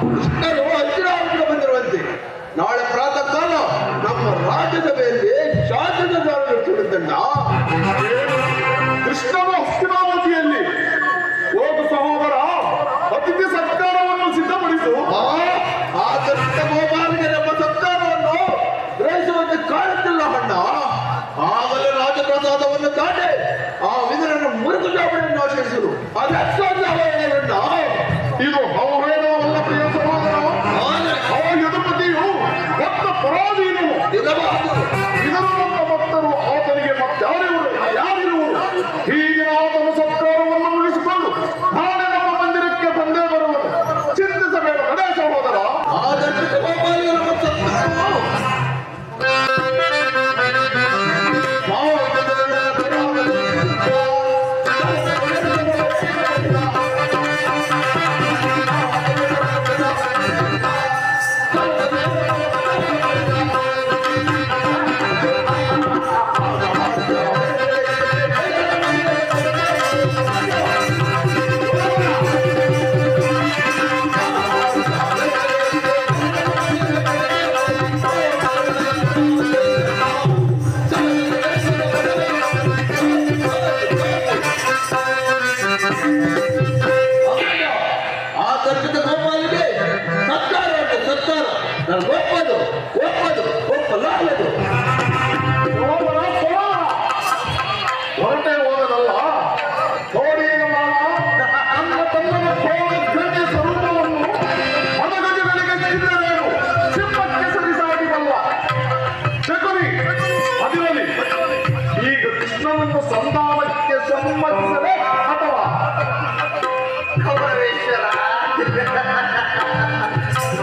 ಕೃಷ್ಣರು ಹತ್ತಿರ ಬಂದಿರುವಂತೆ ನಾಳೆ ಪ್ರಾತಃ ಕಾಲ ನಮ್ಮ ರಾಜ್ಯಸಭೆಯಲ್ಲಿ ಶಾಸನದಾರರು ತಿಳಿದಣ್ಣ. ಕೃಷ್ಣನ ಹಸ್ತಿನಾವತಿಯಲ್ಲಿ ಹೋಗು ಸಹೋದರ, ಅತಿಥಿ ಸತ್ಕಾರವನ್ನು ಸಿದ್ಧಪಡಿಸು. ಆ ಕೃಷ್ಣ ಗೋಪಾಲಿಗೆ ನಮ್ಮ ಸತ್ಕಾರವನ್ನು ಗ್ರಹಿಸುವಂತೆ ಕಾಣುತ್ತಿಲ್ಲ ಅಣ್ಣ. ಆಗಲೇ ರಾಜಪ್ರಸಾದವನ್ನು ದಾಟಿ ಆ ವಿದುರನ್ನು ಮುರುಕು ಜಾಬಳಿಯನ್ನು ಆಚರಿಸಲು ಅದೆಷ್ಟಣ್ಣ. ಇದು ಅವಹೇಳನವಲ್ಲ ಪ್ರಿಯ ಸಹೋದರ. ಅವ ಯದುಪತಿಯು ಭಕ್ತ ಪರಾಧೀನನು. ಇದರ ಭಕ್ತರು ಆತನಿಗೆ ಯಾರಿರುವರು? ಹೀಗೆ ಆತನ ಸತ್ಕಾರವನ್ನು ಮುಗಿಸಿಕೊಂಡು ನಾಳೆ ನಮ್ಮ ಮಂದಿರಕ್ಕೆ ಬಂದೇ ಬರುವುದು. ಚಿಂತಿಸಬೇಡ ನಡೆ ಸಹೋದರ. ಹೊರಟೆ ಹೋದನಲ್ಲ ಕೋಡಿಯ ಮಾನ ನಮ್ಮ ತಮ್ಮನ ಕೋಡಿ ಸ್ವರೂಪವನ್ನು ಮನಗಜಗಳಿಗೆ ಚಿನ್ನರೇನು ಸಿಂಹಕ್ಕೆ ಸರಿಸಾಗಿದಲ್ಲ. ಶಕುನಿ ಅದಿರಲಿ, ಈಗ ಕೃಷ್ಣನನ್ನು ಸಂಧಾನಕ್ಕೆ ಸಮ್ಮತಿಸಲೇ ಅಥವಾ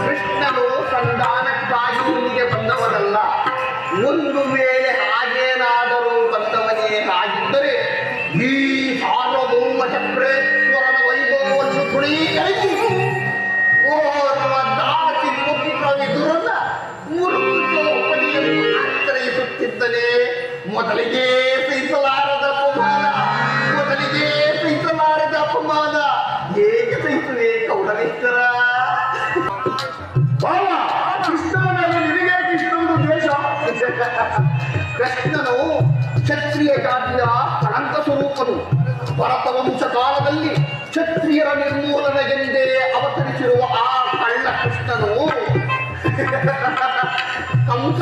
ಕೃಷ್ಣನು ಸಂಧಾನಕ್ಕಾಗಿ ಇಲ್ಲಿಗೆ ಬಂದವನಲ್ಲ. ಒಂದು ವೇಳೆ ಹಾಗೇನಾದರೂ ಬಂದವನೇ ಆಗಿದ್ದರೆ ಈ ಸಾರ್ವಭೌಮ ಚಕ್ರೇಶ್ವರನ ವೈಭವವನ್ನು ತುಳೀಕರಿಸಿ ಓರ್ವ ದಾಸಿ ಮುಖ್ಯ ವಿದುರನ ಮುರುಕುಪಡಿಯನ್ನು ಆಶ್ರಯಿಸುತ್ತಿದ್ದನೇ. ಮೊದಲಿಗೆ ಸಹಿಸಲಾರದ ಅಪಮಾನ ಹೇಗೆ ಸಹಿಸುವೆ ಕೌರವೇಶ್ವರ? ಕೃಷ್ಣನ ಮೇಲೆ ನಿನಗೆ ಇಷ್ಟೊಂದು ದ್ವೇಷ? ಕೃಷ್ಣನು ಕ್ಷತ್ರಿಯ ಜಾತಿಯ ಕಳಂಕ ಸ್ವರೂಪನು. ಭರತವಂಶ ಕಾಲದಲ್ಲಿ ಕ್ಷತ್ರಿಯರ ನಿರ್ಮೂಲನೆಗೆಂದೇ ಅವತರಿಸಿರುವ ಆ ಕಳ್ಳ ಕೃಷ್ಣನು ಕಂಸ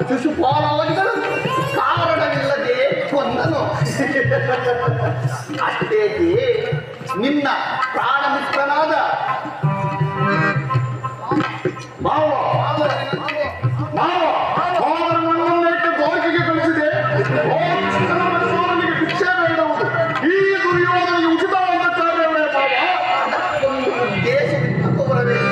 ಶಿಶುಪಾಲವನಿಗಳನ್ನು ಕಾರಣವಿಲ್ಲದೆ ಕೊಂದನು. ಅಷ್ಟೇಕೆ ನಿನ್ನ ಪ್ರಾಣಮಿತ್ರನಾದ ನನ್ನನ್ನೇಕೆ ದ್ವಾರಕೆಗೆ ಕಳಿಸಿದೆ? ಭಿಕ್ಷೆ ಬೇಡುವುದು ಈ ದುರ್ಯೋಧನಿಗೆ ಉಚಿತವಾದ ಕಾರ್ಯವೇ ಬಾವ? ಅದಕ್ಕೊಂದು ಉದ್ದೇಶವಿತ್ತು ಬರಬೇಕು.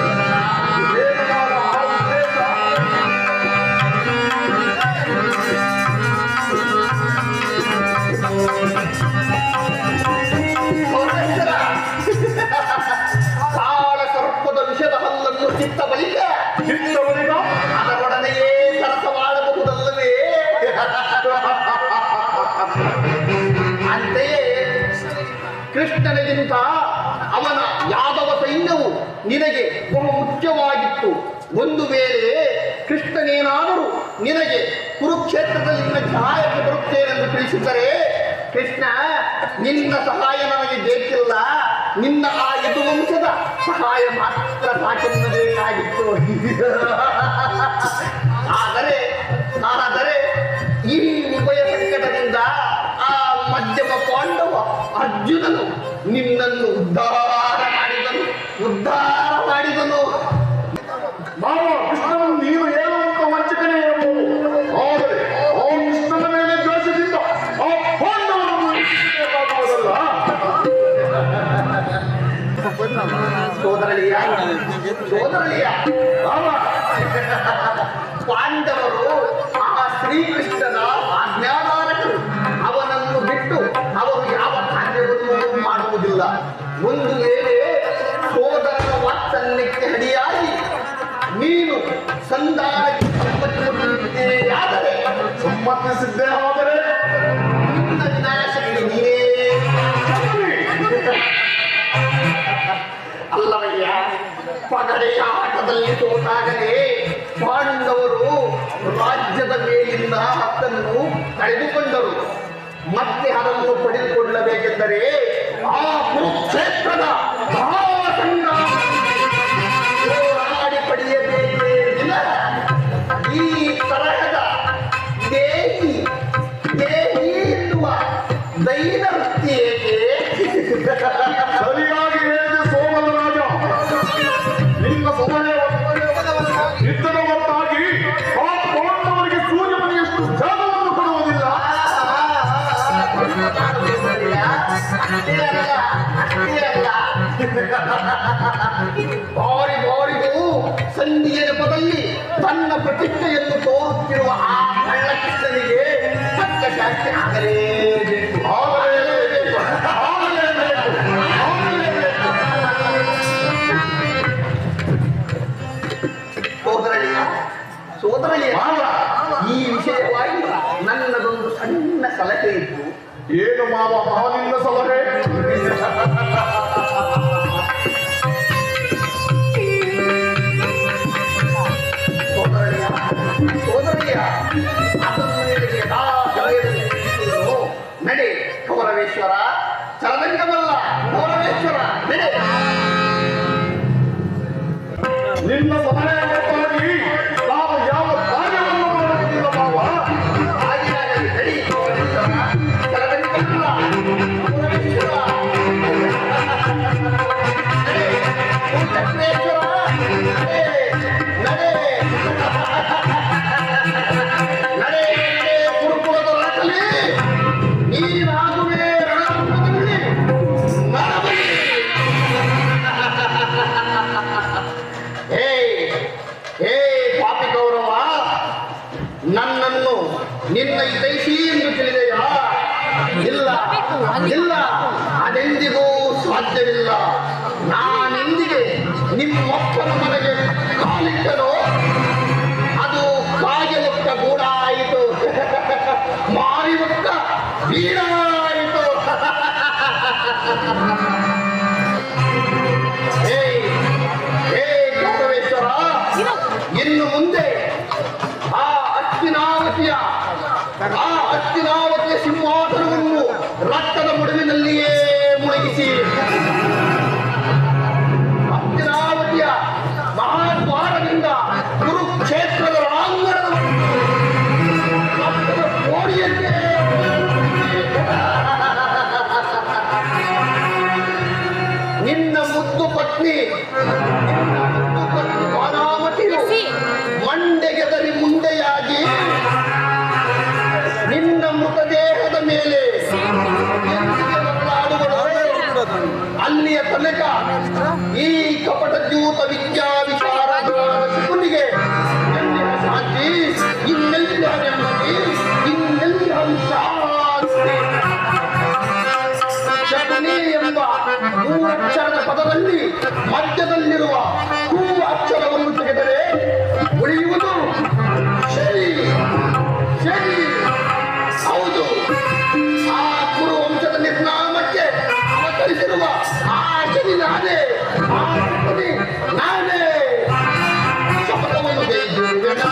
ಕಾಳ ಸರ್ಪದ ವಿಷದ ಹಲ್ಲನ್ನು ಚಿತ್ತ ಬಳಿಕ ಅದರೊಡನೆಯೇ ಸರಸ ಮಾಡಬಹುದಲ್ಲವೇ? ಅಂತೆಯೇ ಕೃಷ್ಣನಿಗಿಂತ ಅವನ ಯಾದವ ಸೈನ್ಯವು ನಿನಗೆ ಬಹು ಮುಖ್ಯವಾಗಿತ್ತು. ಒಂದು ವೇಳೆ ಕೃಷ್ಣನೇನಾದರೂ ನಿನಗೆ ಕುರುಕ್ಷೇತ್ರದಲ್ಲಿ ನಿನ್ನ ಸಹಾಯಕ್ಕೆ ಬರುತ್ತೇನೆಂದು ತಿಳಿಸಿದರೆ, ಕೃಷ್ಣ ನಿನ್ನ ಸಹಾಯ ನನಗೆ ಬೇಕಿಲ್ಲ, ನಿನ್ನ ಆ ಯದುವಂಶದ ಸಹಾಯ ಮಾತ್ರ ಸಾಕೆನ್ನಬೇಕಾಗಿತ್ತು. ಆದರೆ ಈ ಉಭಯ ಸಂಕಟದಿಂದ ಆ ಮಧ್ಯಮ ಪಾಂಡವ ಅರ್ಜುನನು ನಿನ್ನನ್ನು ಉದ್ಧಾರ ಮಾಡಿದನು. ಮಾವ, ಕೃಷ್ಣನು ನೀನು ಹೇಳುವಂತ ವಂಚಕನೇ ಇರಬಹುದು. ಆದರೆ ಆ ಕೃಷ್ಣನ ಮೇಲೆ ದ್ವೇಷದಿಂದ ಆ ಪಾಂಡವರನ್ನು ಬೇಕಾಗುವುದಲ್ಲ. ಸೋದರಳಿಯ ಪಾಂಡವರು ಆ ಶ್ರೀಕೃಷ್ಣನ ಆಜ್ಞಾಧಾರಕರು. ಅವನನ್ನು ಬಿಟ್ಟು ಅವರು ಯಾವ ಕಾರ್ಯವನ್ನು ಮಾಡುವುದಿಲ್ಲ. ಒಂದು ವೇಳೆ ಸೋದರನ ವಾತ್ಸಲ್ಯಕ್ಕೆ ಅಡಿಯಾಗಿ ನೀನು ಸಂಧಾನಕ್ಕೆ ಸಮ್ಮತಿಸಿದ್ದೇ ಆದರೆ ನಿನ್ನ ವಿನಾಶಕ್ಕೆ ನೀನೇ ಅಲ್ಲವಯ್ಯ. ಪಗ ಕಡೆಯ ಆಟದಲ್ಲಿ ಸೋತಾಗಲೇ ಪಾಂಡವರು ರಾಜ್ಯದ ಮೇಲಿಂದ ಹಕ್ಕನ್ನು ಕಳೆದುಕೊಂಡರು. ಮತ್ತೆ ಅದನ್ನು ಪಡೆದುಕೊಳ್ಳಬೇಕೆಂದರೆ ಆ ಕುರುಕ್ಷೇತ್ರದ ಮಹಾಸಂಗ್ರಾಮ ಹೋರಾಡಿ ಪಡೆಯಬೇಕೇ ವಿನ ಈ ತರಹದ ದೇಹಿ ಎನ್ನುವ ದೈನ ವೃತ್ತಿ ಏಕೆ? ಸರಿಯಾಗಿ ಹೇಳಿದೆ ಸೋಮಲ ರಾಜ. ನಿನ್ನ ಸಮಯ ಯುದ್ಧದ ಹೊರತಾಗಿ ಆ ಪಾಂಡವರಿಗೆ ಸೂರ್ಯಮಣಿಯಷ್ಟು ಜಾಗವನ್ನು ಕೊಡುವುದಿಲ್ಲ. ಬಾರಿ ಬಾರಿಗೂ ಸಂಧಿಯ ನೆಪದಲ್ಲಿ ತನ್ನ ಪ್ರತಿಷ್ಠೆಯನ್ನು ತೋರುತ್ತಿರುವ ಆ ಕಳ್ಳಕೃಷ್ಣನಿಗೆ ತಕ್ಕ ಶಾಸ್ತಿ ಆಗಲೇಬೇಕು. ಆಗಲೇಬೇಕು, ಆಗಲೇಬೇಕು, ಆಗಲೇಬೇಕು. ಸೋದರಳಿಯ ಈ ವಿಷಯವಾಗಿ ನನ್ನದೊಂದು ಸಣ್ಣ ಸಲಹೆ ಇತ್ತು. ಏನು ಮಾವ ಮಾವನಿಂದ ಸಲಹೆ? ಸೋದರಳಿಯ ಅದನ್ನು ನಿನಗೆ ಯಥಾ ಸಮಯದಲ್ಲಿ ತಿಳಿಸುವೆನು. ನಡೆ ಕೌರವೇಶ್ವರ, ಚಲದಂಗಮಲ್ಲ ಕೌರವೇಶ್ವರ, ನಡೆ. ನಿನ್ನ ಸಲಹೆ ಹೊರತಾಗಿ ನಾವು ಯಾವ ಕಾರ್ಯವನ್ನು ಮಾಡುವುದಿಲ್ಲ ಮಾವ. ಆಗಿನಾಗಲಿ ನಡಿ ಕೌರವೇಶ್ವರ, ಚಲದಂಗಮಲ್ಲ ಕೌರವೇಶ್ವರ, ನಡೆ ಕುಂಟೇಶ್ವರ, ನಡೆ ನಡೆ ನಡೆ ಕುರುಕುಲದ ರಥದಲ್ಲಿ ನೀನಾಗುವೆ ರಣರಂಗದಲ್ಲಿ ನರಬಲಿ. ಹೇ ಪಾಪಿ ಗೌರವ, ನನ್ನನ್ನು ನಿನ್ನ ಹಿತೈಷಿ ಎಂದು ತಿಳಿದೆಯಾ? ಇಲ್ಲ ಇಲ್ಲ, ಅದೆಂದಿಗೂ ಸಾಧ್ಯವಿಲ್ಲ. ನಾನೆಂದಿಗೆ ನಿಮ್ಮಪ್ಪನ ಮನೆಗೆ ಕಾಲಿಟ್ಟನೋ ಅದು ಕಾಗೆ ಒಕ್ಕ ಗೂಡ ಆಯಿತು, ಮಾರಿ ಒಕ್ಕ ಬೀಡ ಆಯಿತು. ಹೇ ಗೌರವೇಶ್ವರ, ಇನ್ನು ಮುಂದೆ ಆ ಅಸ್ಥಿನಾವತಿಯ ಸಿಂಹಾಸನವನ್ನು ರಕ್ತದ ಮುಡುವಿನಲ್ಲಿಯೇ ಮುಳುಗಿಸಿ ಅಸ್ಥಿನಾವತಿಯ ಮಹಾದ್ವಾರದಿಂದ ಕುರುಕ್ಷೇತ್ರದ ರಣಾಂಗಣದ ರಕ್ತದ ಕೋಡಿಯನ್ನೇ ನಿನ್ನ ಮುದ್ದು ಪತ್ನಿ ಬಾನಾಮತಿಯು ಮಂಡೆಗೆದರಿ ಮುಂದೆಯಾಗಿ ನಿನ್ನ ಮೃತದೇಹದ ಮೇಲೆ ಅಲ್ಲಿಯ ತನಕ ಈ ಕಪಟ ದ್ಯೂತ ವಿದ್ಯಾ ವಿಚಾರ ಶಿವನಿಗೆ ಎಲ್ಲಿನ ಶಾಂತಿ, ಇನ್ನೆಲ್ಲ ನೆಮ್ಮದಿ, ಇನ್ನೆಲ್ಲ ಶಾಂತಿ. ಶಕುನಿ ಎಂಬ ಮೂರಕ್ಷರದ ಪದದಲ್ಲಿ ಮಧ್ಯದಲ್ಲಿರುವ ಹೂ ಅಕ್ಷರವನ್ನು ತೆಗೆದರೆ ಉಳಿಯುವುದು ಶನಿ. ಶನಿ ಹೌದು, ಆ ಕುರುವಂಶದ ನಿರ್ನಾಮಕ್ಕೆ ಅವತರಿಸಿರುವ ಆ ಶನಿ ನಾನೇ, ಆ ಶಕುನಿ ನಾನೇ. ಶಪಥವನ್ನು ಕೈಗೊಂಡೆನ.